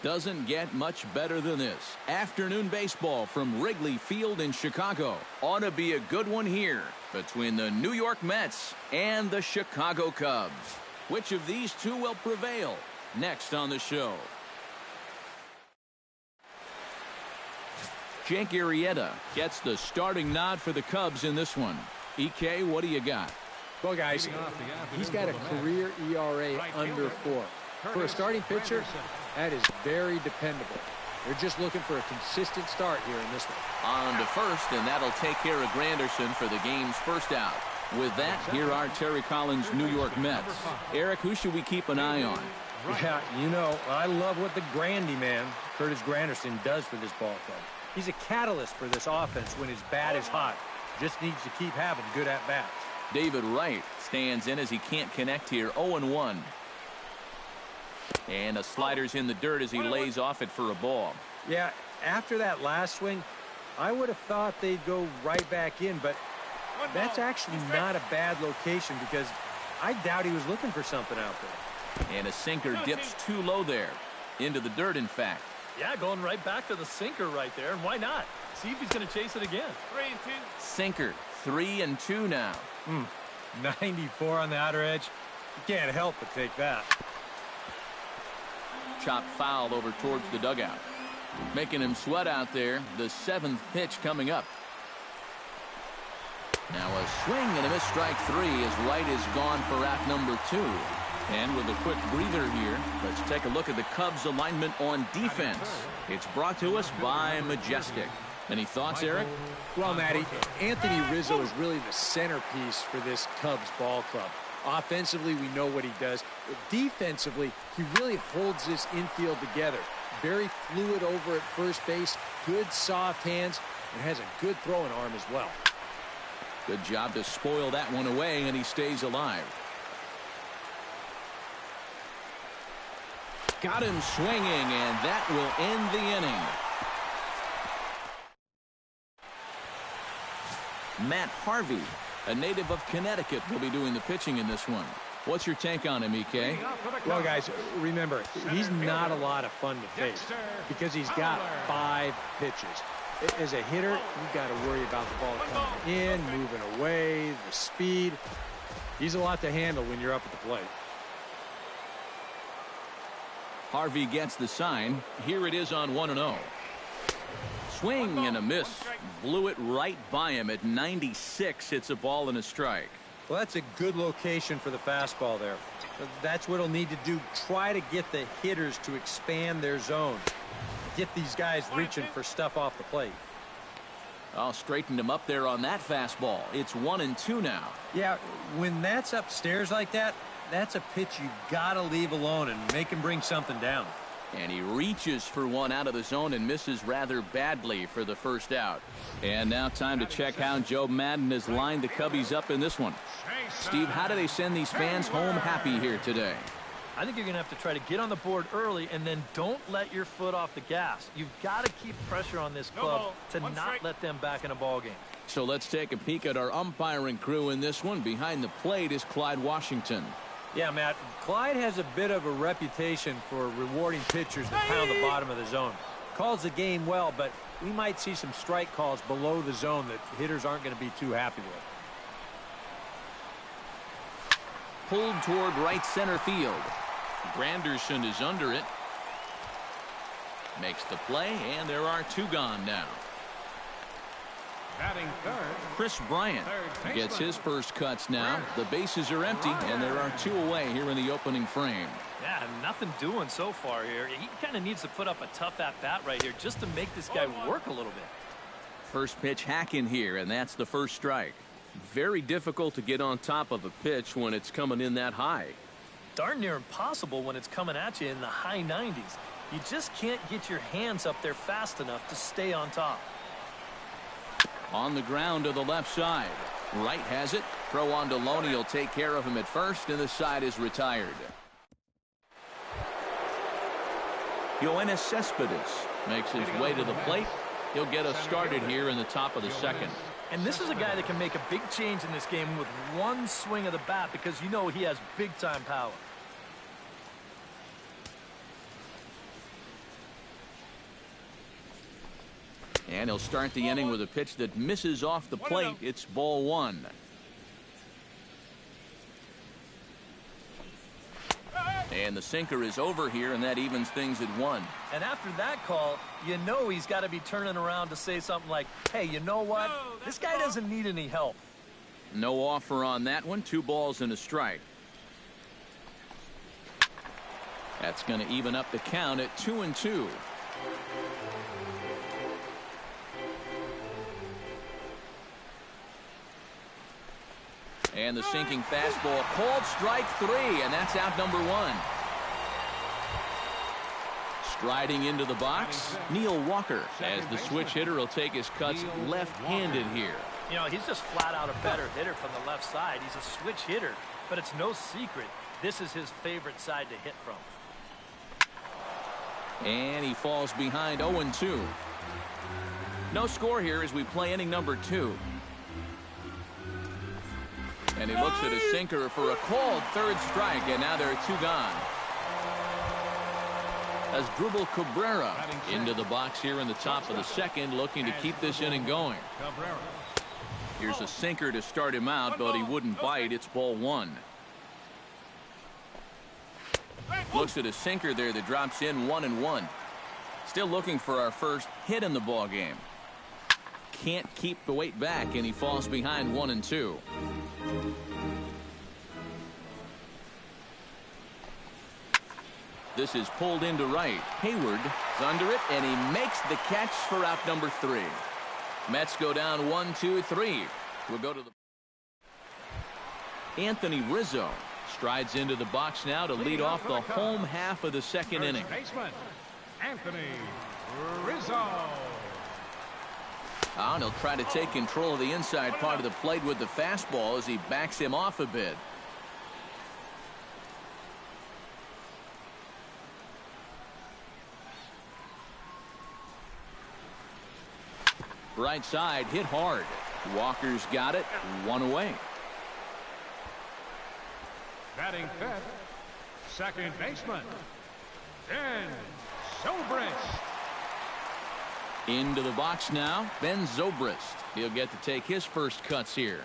Doesn't get much better than this. Afternoon baseball from Wrigley Field in Chicago. Ought to be a good one here between the New York Mets and the Chicago Cubs. Which of these two will prevail? Next on the show. Jake Arrieta gets the starting nod for the Cubs in this one. EK, what do you got? Well, guys, he's got a career ERA under 4. For a starting pitcher, that is very dependable. They're just looking for a consistent start here in this one. On to first, and that'll take care of Granderson for the game's first out. With that, here are Terry Collins' New York Mets. Eric, who should we keep an eye on? Yeah, you know, I love what the Grandy man, Curtis Granderson, does for this ball club. He's a catalyst for this offense when his bat is hot. Just needs to keep having good at-bats. David Wright stands in as he can't connect here. 0-1. And a slider's in the dirt as he lays off it for a ball. Yeah, after that last swing, I would have thought they'd go right back in, but that's actually not a bad location because I doubt he was looking for something out there. And a sinker dips too low there. Into the dirt, in fact. Yeah, going right back to the sinker right there. And why not? See if he's going to chase it again. 3-2. Sinker. 3-2 now. 94 on the outer edge. You can't help but take that. Chopped foul over towards the dugout. Making him sweat out there. The 7th pitch coming up. Now a swing and a miss, strike 3 as Wright is gone for out number 2. And with a quick breather here, let's take a look at the Cubs alignment on defense. It's brought to us by Majestic. Any thoughts, Eric? Well, Matty, Anthony Rizzo is really the centerpiece for this Cubs ball club. Offensively, we know what he does. But defensively, he really holds this infield together. Very fluid over at first base, good soft hands, and has a good throwing arm as well. Good job to spoil that one away, and he stays alive. Got him swinging, and that will end the inning. Matt Harvey, a native of Connecticut, will be doing the pitching in this one. What's your take on him, EK? Well, guys, remember, he's not a lot of fun to face because he's got 5 pitches. As a hitter, you've got to worry about the ball coming in, moving away, the speed. He's a lot to handle when you're up at the plate. Harvey gets the sign. Here it is on 1-0. Swing and a miss. Blew it right by him at 96. It's a ball and a strike. Well, that's a good location for the fastball there. That's what he'll need to do. Try to get the hitters to expand their zone. Get these guys reaching for stuff off the plate. Oh, straightened him up there on that fastball. It's 1-2 now. Yeah, when that's upstairs like that, that's a pitch you got to leave alone and make him bring something down. And he reaches for one out of the zone and misses rather badly for the first out. And now time to check how Joe Madden has lined the Cubbies up in this one. Steve, how do they send these fans home happy here today? I think you're going to have to try to get on the board early and then don't let your foot off the gas. You've got to keep pressure on this club to not let them back in a ball game. So let's take a peek at our umpiring crew in this one. Behind the plate is Clyde Washington. Yeah, Matt, Clyde has a bit of a reputation for rewarding pitchers that pound the bottom of the zone. Calls the game well, but we might see some strike calls below the zone that hitters aren't going to be too happy with. Pulled toward right center field. Granderson is under it. Makes the play, and there are 2 gone now. Batting third, Chris Bryant gets his first cuts now. The bases are empty, and there are 2 away here in the opening frame. Yeah, nothing doing so far here. He kind of needs to put up a tough at-bat right here just to make this guy work a little bit. First pitch hack in here, and that's the first strike. Very difficult to get on top of a pitch when it's coming in that high. Darn near impossible when it's coming at you in the high 90s. You just can't get your hands up there fast enough to stay on top. On the ground to the left side. Wright has it. Throw on to Loney. He'll take care of him at first, and the side is retired. Yoenis Cespedes makes his way to the plate. He'll get us started here in the top of the second. And this is a guy that can make a big change in this game with one swing of the bat because you know he has big-time power. And he'll start the inning with a pitch that misses off the plate. It's ball one. And the sinker is over here, and that evens things at one. And after that call, you know he's got to be turning around to say something like, hey, you know what? This guy doesn't need any help. No offer on that one. 2 balls and a strike. That's going to even up the count at 2-2. And the sinking fastball called strike 3, and that's out number 1. Striding into the box, Neil Walker, as the switch hitter will take his cuts left-handed here. You know, he's just flat out a better hitter from the left side. He's a switch hitter, but it's no secret this is his favorite side to hit from. And he falls behind 0-2. No score here as we play inning number 2. And he looks at a sinker for a called third strike, and now there are 2 gone. As Dribble Cabrera into the box here in the top of the second, looking to keep this inning going. Here's a sinker to start him out, but he wouldn't bite. It's ball 1. Looks at a sinker there that drops in 1-1. Still looking for our first hit in the ball game. Can't keep the weight back, and he falls behind 1-2. This is pulled into right. Hayward is under it, and he makes the catch for out number 3. Mets go down 1-2-3. We'll go to the Anthony Rizzo strides into the box now to lead off the home half of the second inning. Baseman, Anthony Rizzo. And he'll try to take control of the inside part of the plate with the fastball as he backs him off a bit. Right side hit hard. Walker's got it. 1 away. Batting fifth, second baseman, Ben Zobrist. Into the box now, Ben Zobrist. He'll get to take his first cuts here.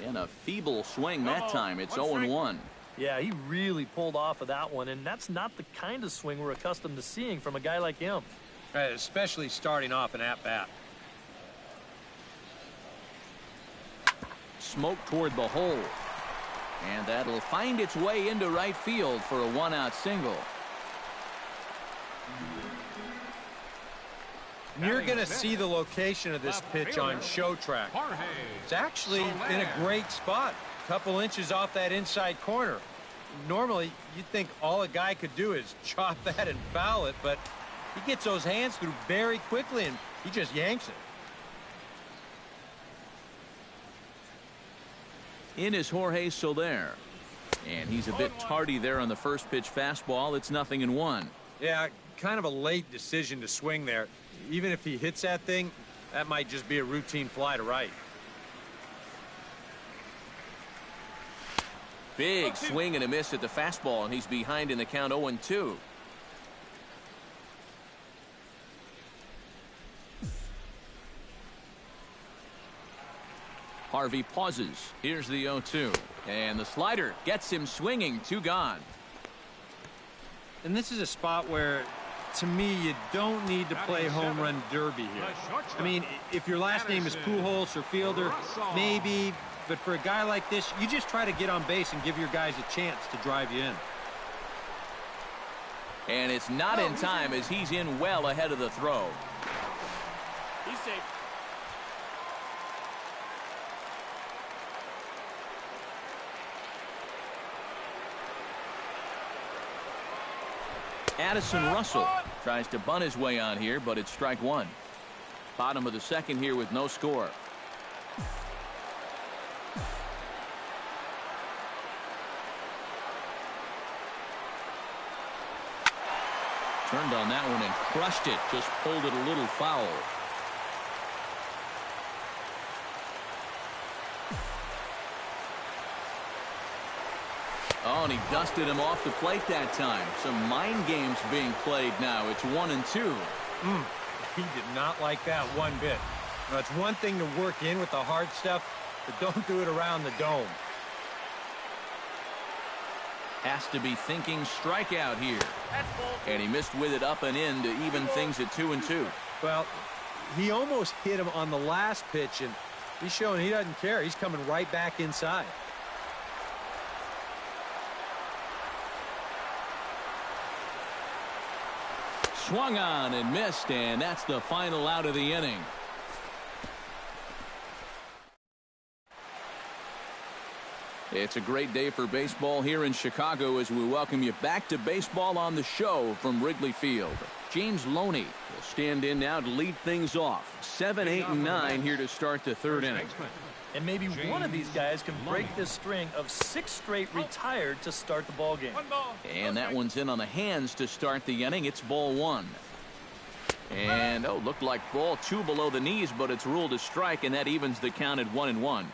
And a feeble swing that time. It's 0-1. Yeah, he really pulled off of that one, and that's not the kind of swing we're accustomed to seeing from a guy like him. Right, especially starting off an at-bat. Smoke toward the hole. And that'll find its way into right field for a 1-out single. You're going to see the location of this pitch on show track. It's actually in a great spot. A couple inches off that inside corner. Normally, you'd think all a guy could do is chop that and foul it, but he gets those hands through very quickly, and he just yanks it. In is Jorge Soler. And he's a bit tardy there on the first pitch fastball. It's 0-1. Yeah, kind of a late decision to swing there. Even if he hits that thing, that might just be a routine fly to right. Big swing and a miss at the fastball, and he's behind in the count 0-2. Harvey pauses. Here's the 0-2. And the slider gets him swinging. 2 gone. And this is a spot where, to me, you don't need to play home run derby here. I mean, if your last name is Pujols or Fielder, maybe. But for a guy like this, you just try to get on base and give your guys a chance to drive you in. And it's not in time as he's in well ahead of the throw. He's safe. Addison Russell tries to bunt his way on here, but it's strike 1. Bottom of the second here with no score. Turned on that one and crushed it. Just pulled it a little foul. Oh, and he dusted him off the plate that time. Some mind games being played now. It's 1-2. He did not like that one bit. Now, it's one thing to work in with the hard stuff, but don't do it around the dome. Has to be thinking strikeout here. And he missed with it up and in to even things at 2-2. Well, he almost hit him on the last pitch, and he's showing he doesn't care. He's coming right back inside. Swung on and missed, and that's the final out of the inning. It's a great day for baseball here in Chicago as we welcome you back to Baseball on the Show from Wrigley Field. James Loney will stand in now to lead things off. 7, 8, and 9 here to start the third inning. And maybe one of these guys can break this string of 6 straight retired to start the ball game. And that one's in on the hands to start the inning. It's ball 1. And, looked like ball 2 below the knees, but it's ruled a strike, and that evens the count at 1-1.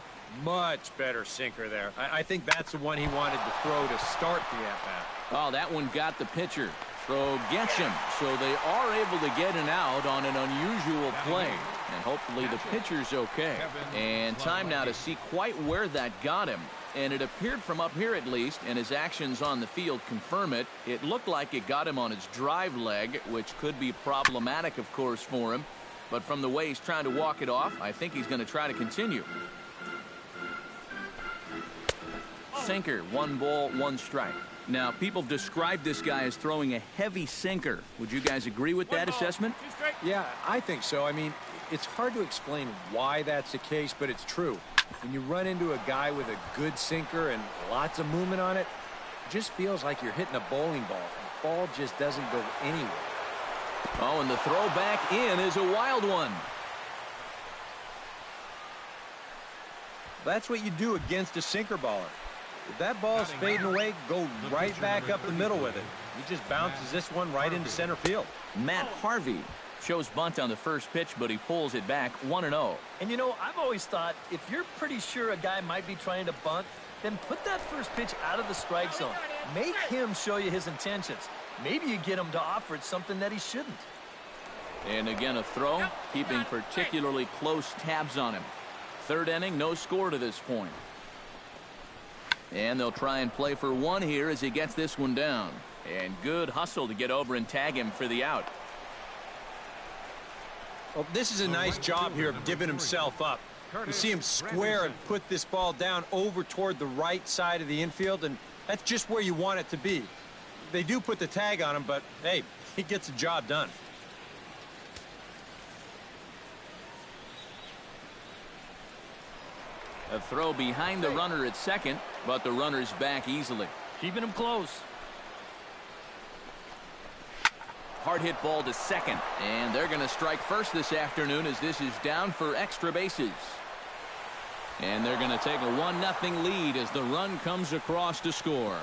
Much better sinker there. I think that's the one he wanted to throw to start the at-bat. Oh, that one got the pitcher. Throw gets him, so they are able to get an out on an unusual play. And hopefully the pitcher's okay. And time now to see quite where that got him. And it appeared from up here at least, and his actions on the field confirm it. It looked like it got him on his drive leg, which could be problematic, of course, for him. But from the way he's trying to walk it off, I think he's going to try to continue. Sinker, 1 ball, 1 strike. Now, people describe this guy as throwing a heavy sinker. Would you guys agree with that assessment? Yeah, I think so. I mean, it's hard to explain why that's the case, but it's true. When you run into a guy with a good sinker and lots of movement on it, it just feels like you're hitting a bowling ball. The ball just doesn't go anywhere. Oh, and the throw back in is a wild one. That's what you do against a sinker baller. If that ball's fading away, go right back up the middle with it. He just bounces this one right into center field. Matt Harvey shows bunt on the first pitch, but he pulls it back 1-0. And you know, I've always thought if you're pretty sure a guy might be trying to bunt, then put that first pitch out of the strike zone. Make him show you his intentions. Maybe you get him to offer something that he shouldn't. And again, a throw, keeping particularly close tabs on him. Third inning, no score to this point. And they'll try and play for 1 here as he gets this one down. And good hustle to get over and tag him for the out. Well, this is a nice job here of divvying himself up. You see him square and put this ball down over toward the right side of the infield, and that's just where you want it to be. They do put the tag on him, but, hey, he gets the job done. A throw behind the runner at second, but the runner's back easily. Keeping him close. Hard hit ball to second, and they're going to strike first this afternoon as this is down for extra bases. And they're going to take a 1-0 lead as the run comes across to score.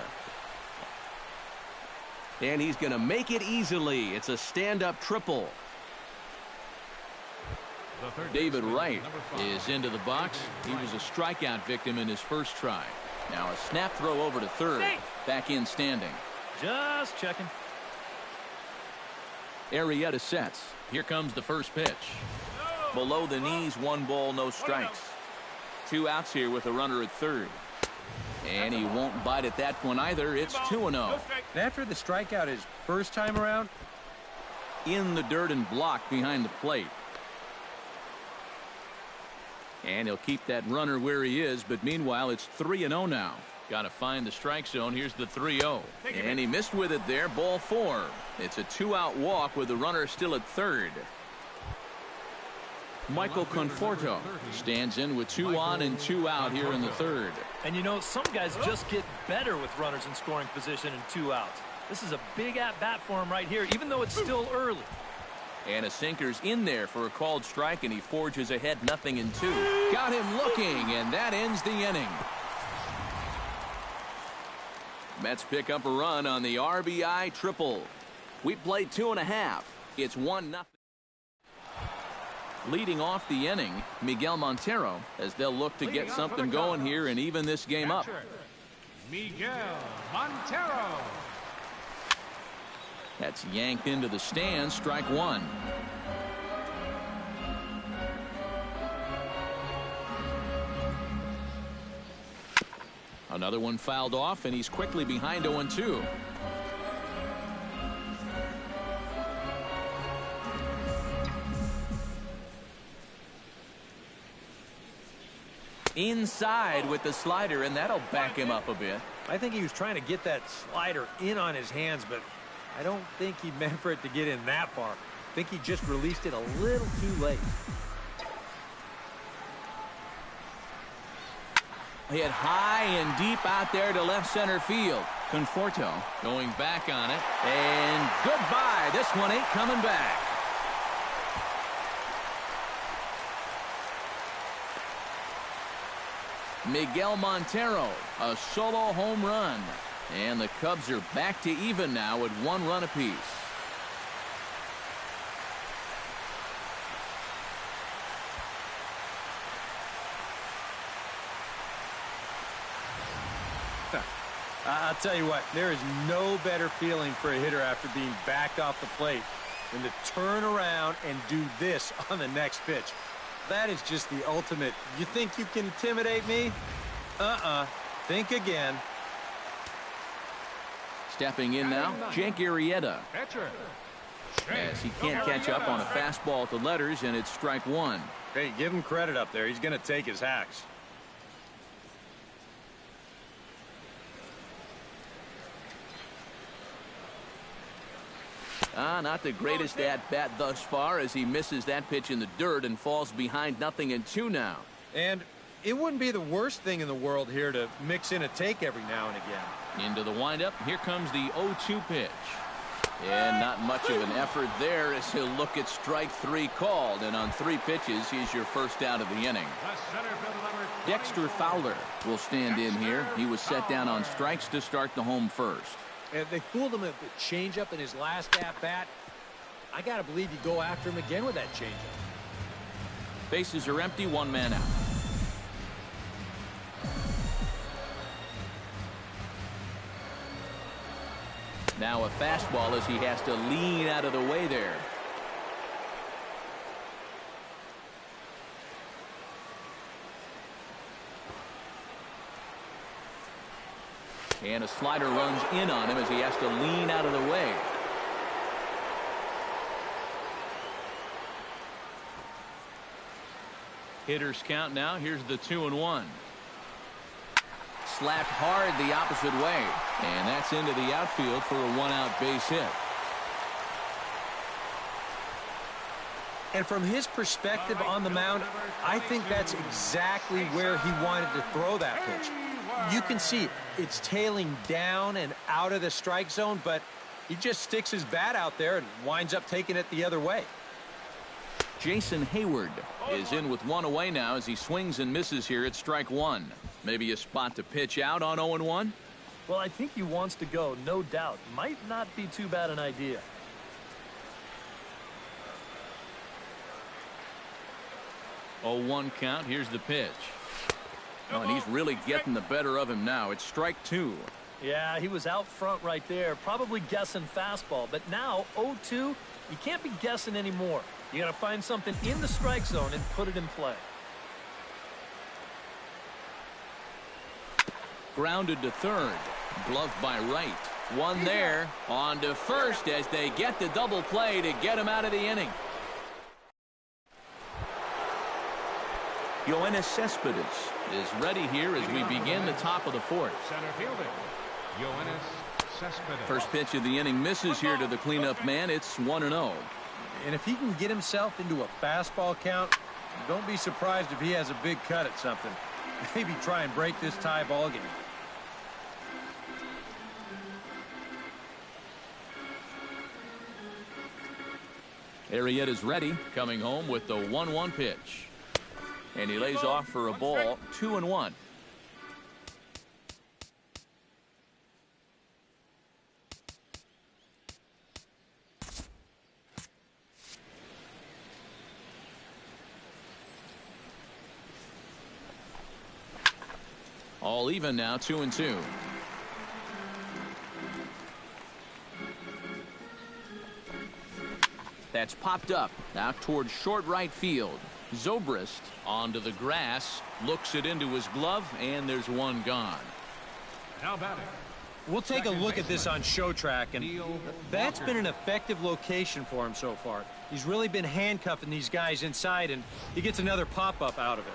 And he's going to make it easily. It's a stand-up triple. David Wright is into the box. He was a strikeout victim in his first try. Now a snap throw over to third. Back in standing. Just checking. Arrieta sets. Here comes the first pitch. Below the knees, 1 ball, no strikes. 2 outs here with a runner at third. And he won't bite at that one either. It's 2-0. After the strikeout his first time around, in the dirt and blocked behind the plate. And he'll keep that runner where he is, but meanwhile it's 3-0 now. Got to find the strike zone. Here's the 3-0. And he missed with it there. Ball 4. It's a 2-out walk with the runner still at third. Michael Conforto stands in with 2 on and 2 out here in the third. And you know, some guys just get better with runners in scoring position and 2 outs. This is a big at-bat for him right here, even though it's still early. And a sinker's in there for a called strike, and he forges ahead 0-2. Got him looking, and that ends the inning. Mets pick up a run on the RBI triple. We played 2.5. It's 1-0. Leading off the inning, Miguel Montero, as they'll look to get something going here and even this game up. Miguel Montero. That's yanked into the stands, strike one. Another one fouled off, and he's quickly behind 0-2. Inside with the slider, and that'll back him up a bit. I think he was trying to get that slider in on his hands, but I don't think he meant for it to get in that far. I think he just released it a little too late. Hit high and deep out there to left center field. Conforto going back on it, and goodbye. This one ain't coming back. Miguel Montero, a solo home run. And the Cubs are back to even now at 1 run apiece. I'll tell you what, there is no better feeling for a hitter after being backed off the plate than to turn around and do this on the next pitch. That is just the ultimate. You think you can intimidate me? Think again. Stepping in now, Jake Arrieta. As he can't catch up on a fastball at the letters, and it's strike one. Hey, give him credit up there. He's going to take his hacks. Not the greatest at-bat thus far as he misses that pitch in the dirt and falls behind 0-2 now. And it wouldn't be the worst thing in the world here to mix in a take every now and again. Into the windup. Here comes the 0-2 pitch. And not much of an effort there as he'll look at strike three called. And on 3 pitches, he's your first out of the inning. Dexter Fowler will stand in here. He was set down on strikes to start the home first. And they fooled him at the changeup in his last at-bat. I got to believe you go after him again with that changeup. Bases are empty, 1 man out. Now a fastball as he has to lean out of the way there. And a slider runs in on him as he has to lean out of the way. Hitters count now. Here's the 2-1. Slapped hard the opposite way. And that's into the outfield for a 1-out base hit. And from his perspective on the mound, I think that's exactly where he wanted to throw that pitch. You can see it's tailing down and out of the strike zone, but he just sticks his bat out there and winds up taking it the other way. Jason Hayward is in with 1 away now as he swings and misses here at strike 1. Maybe a spot to pitch out on 0-1. Well, I think he wants to go, no doubt. Might not be too bad an idea. Oh, 1 count. Here's the pitch. Oh, and he's really getting the better of him now. It's strike 2. Yeah, he was out front right there, probably guessing fastball. But now 0-2, you can't be guessing anymore. You got to find something in the strike zone and put it in play. Grounded to third. Gloved by right. One there. On to first as they get the double play to get him out of the inning. Yoenis Cespedes is ready here as we begin the top of the 4th. Center fielder, Yoenis Cespedes. First pitch of the inning misses here to the cleanup man. It's 1-0. And if he can get himself into a fastball count, don't be surprised if he has a big cut at something. Maybe try and break this tie ball game. Arrieta's ready, coming home with the 1-1 pitch. And he lays off for a ball, 2-1. All even now, 2-2. That's popped up out towards short right field. Zobrist onto the grass, looks it into his glove, and there's one gone. Now batting. We'll take a look at this on show track, and that's been an effective location for him so far. He's really been handcuffing these guys inside, and he gets another pop-up out of it.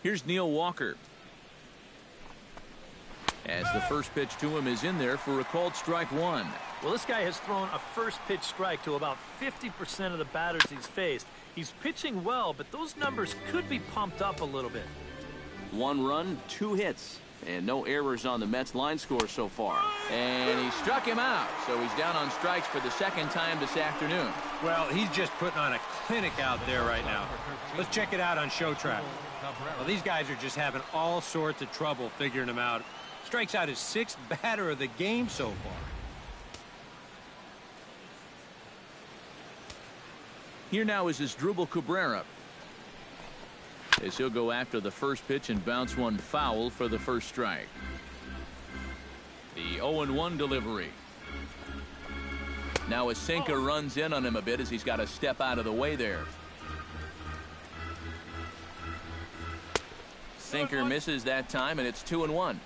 Here's Neil Walker. As the first pitch to him is in there for a called strike one. Well, this guy has thrown a first pitch strike to about 50% of the batters he's faced. He's pitching well, but those numbers could be pumped up a little bit. 1 run, 2 hits, and no errors on the Mets line score so far. And he struck him out, so he's down on strikes for the second time this afternoon. Well, he's just putting on a clinic out there right now. Let's check it out on show track. Well, these guys are just having all sorts of trouble figuring him out. Strikes out his 6th batter of the game so far. Here now is Asdrubal Cabrera, as he'll go after the first pitch and bounce one foul for the first strike. The 0-1 delivery. Now a sinker runs in on him a bit as he's got to step out of the way there. Sinker misses that time, and it's 2-1.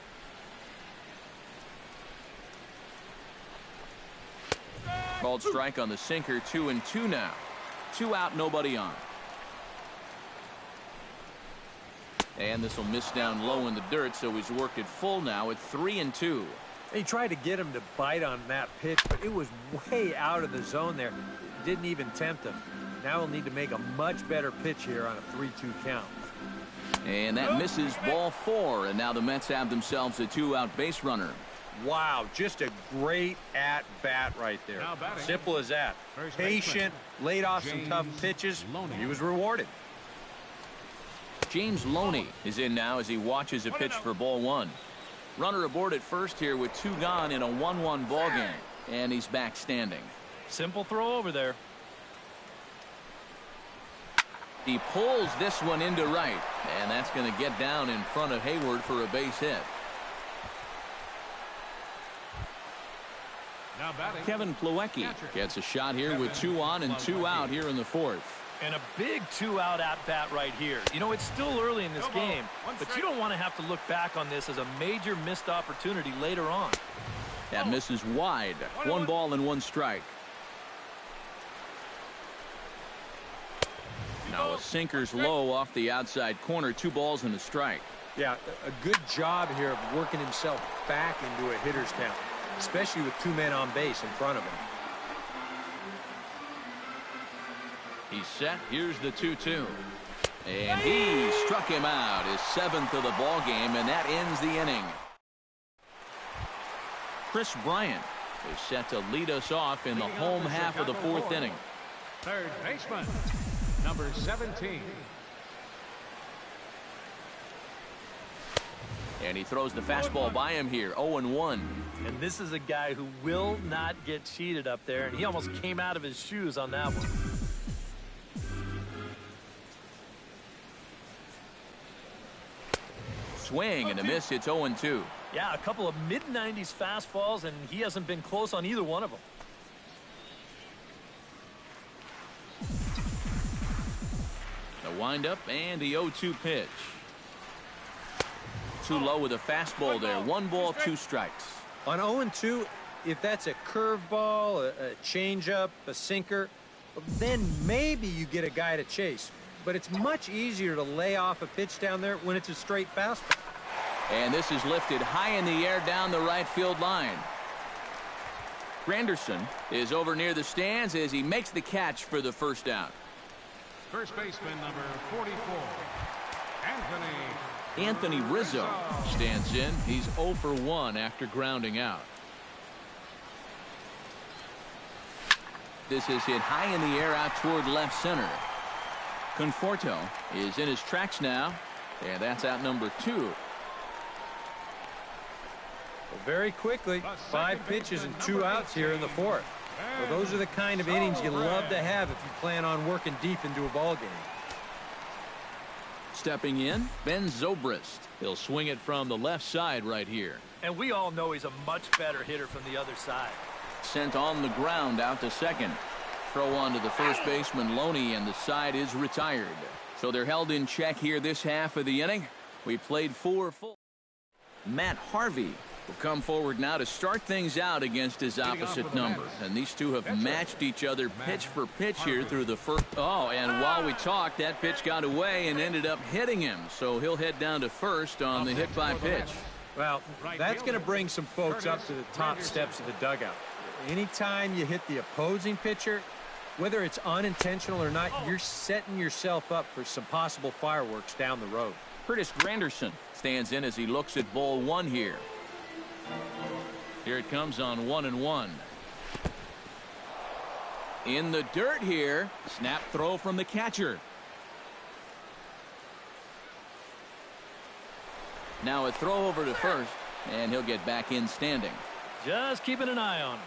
Called strike on the sinker. 2-2 now. 2 out, nobody on. And this will miss down low in the dirt, so he's worked it full now at 3-2. He tried to get him to bite on that pitch, but it was way out of the zone there. Didn't even tempt him. Now he'll need to make a much better pitch here on a 3-2 count. And that misses, ball 4, and now the Mets have themselves a 2-out base runner. Wow, just a great at-bat right there. Simple as that. Patient, laid off some tough pitches. He was rewarded. James Loney is in now as he watches a pitch for ball 1. Runner aboard at first here with 2 gone in a 1-1 ball game, and he's back standing. Simple throw over there. He pulls this one into right, and that's going to get down in front of Hayward for a base hit. Now batting. Kevin Plawecki gets a shot here with 2 on and 2 out here in the 4th. And a big 2-out at-bat right here. You know, it's still early in this game, but you don't want to have to look back on this as a major missed opportunity later on. That misses wide. 1 ball and 1 strike. Now a sinker's low off the outside corner. 2 balls and a strike. Yeah, a good job here of working himself back into a hitter's count, especially with 2 men on base in front of him. He's set. Here's the 2-2. And he struck him out, his 7th of the ball game, and that ends the inning. Chris Bryant is set to lead us off in the home half of the 4th inning. Third baseman, number 17. And he throws the fastball by him here, 0-1. And this is a guy who will not get cheated up there, and he almost came out of his shoes on that one. Swing and a miss. It's 0-2. Yeah, a couple of mid-90s fastballs, and he hasn't been close on either one of them. The windup and the 0-2 pitch. Too low with a fastball there. 1 ball, 2 strikes. On 0-2, if that's a curveball, a changeup, a sinker, then maybe you get a guy to chase. But it's much easier to lay off a pitch down there when it's a straight fastball. And this is lifted high in the air down the right field line. Granderson is over near the stands as he makes the catch for the first out. First baseman, number 44, Anthony Rizzo stands in. He's 0 for 1 after grounding out. This is hit high in the air out toward left center. Conforto is in his tracks now, and that's out number 2. Well, very quickly, 5 pitches and 2 outs here in the 4th. Well, those are the kind of innings you love to have if you plan on working deep into a ball game. Stepping in, Ben Zobrist. He'll swing it from the left side right here. And we all know he's a much better hitter from the other side. Sent on the ground out to second. Throw on to the first baseman, Loney, and the side is retired. So they're held in check here this half of the inning. We played 4 full. Matt Harvey will come forward now to start things out against his opposite number. And these two have matched each other pitch for pitch here through the first. Oh, and while we talked, that pitch got away and ended up hitting him. So he'll head down to first on the hit by pitch. Well, that's going to bring some folks up to the top steps of the dugout. Anytime you hit the opposing pitcher, whether it's unintentional or not, you're setting yourself up for some possible fireworks down the road. Curtis Granderson stands in as he looks at ball 1 here. Here it comes on 1-1. In the dirt here. Snap throw from the catcher. Now a throw over to first, and he'll get back in standing. Just keeping an eye on him.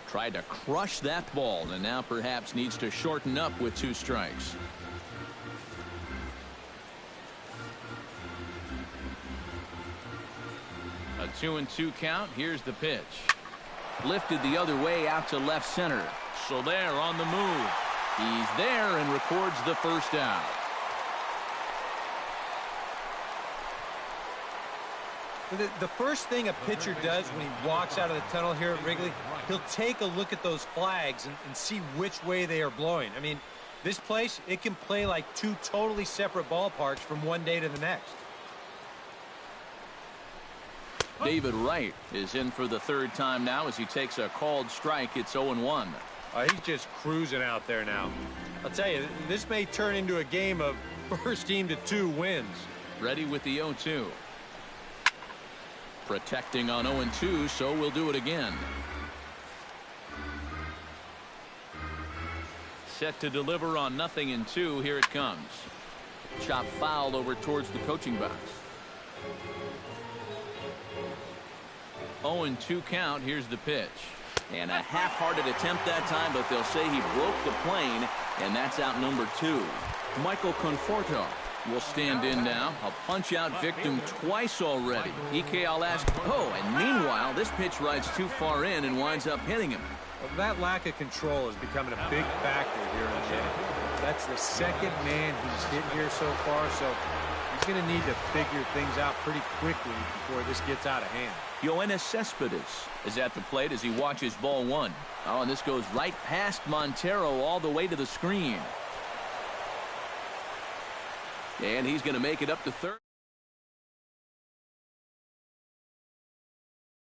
Tried to crush that ball, and now perhaps needs to shorten up with 2 strikes. A 2-2 count. Here's the pitch. Lifted the other way out to left center. So there on the move. He's there and records the first out. The first thing a pitcher does when he walks out of the tunnel here at Wrigley, he'll take a look at those flags and see which way they are blowing. I mean, this place, it can play like 2 totally separate ballparks from one day to the next. David Wright is in for the 3rd time now as he takes a called strike. It's 0-1. He's just cruising out there now. I'll tell you, this may turn into a game of first team to 2 wins. Ready with the 0-2. Protecting on 0-2, so we'll do it again. Set to deliver on 0-2. Here it comes. Chop foul over towards the coaching box. 0-2 count. Here's the pitch. And a half-hearted attempt that time, but they'll say he broke the plane, and that's out number 2. Michael Conforto will stand in now. A punch-out victim twice already. EK, I'll ask. Oh, and meanwhile, this pitch rides too far in and winds up hitting him. Well, that lack of control is becoming a big factor here in the inning. That's the 2nd man he's hit here so far, so he's going to need to figure things out pretty quickly before this gets out of hand. Yoenis Cespedes is at the plate as he watches ball 1. Oh, and this goes right past Montero all the way to the screen. And he's going to make it up to third.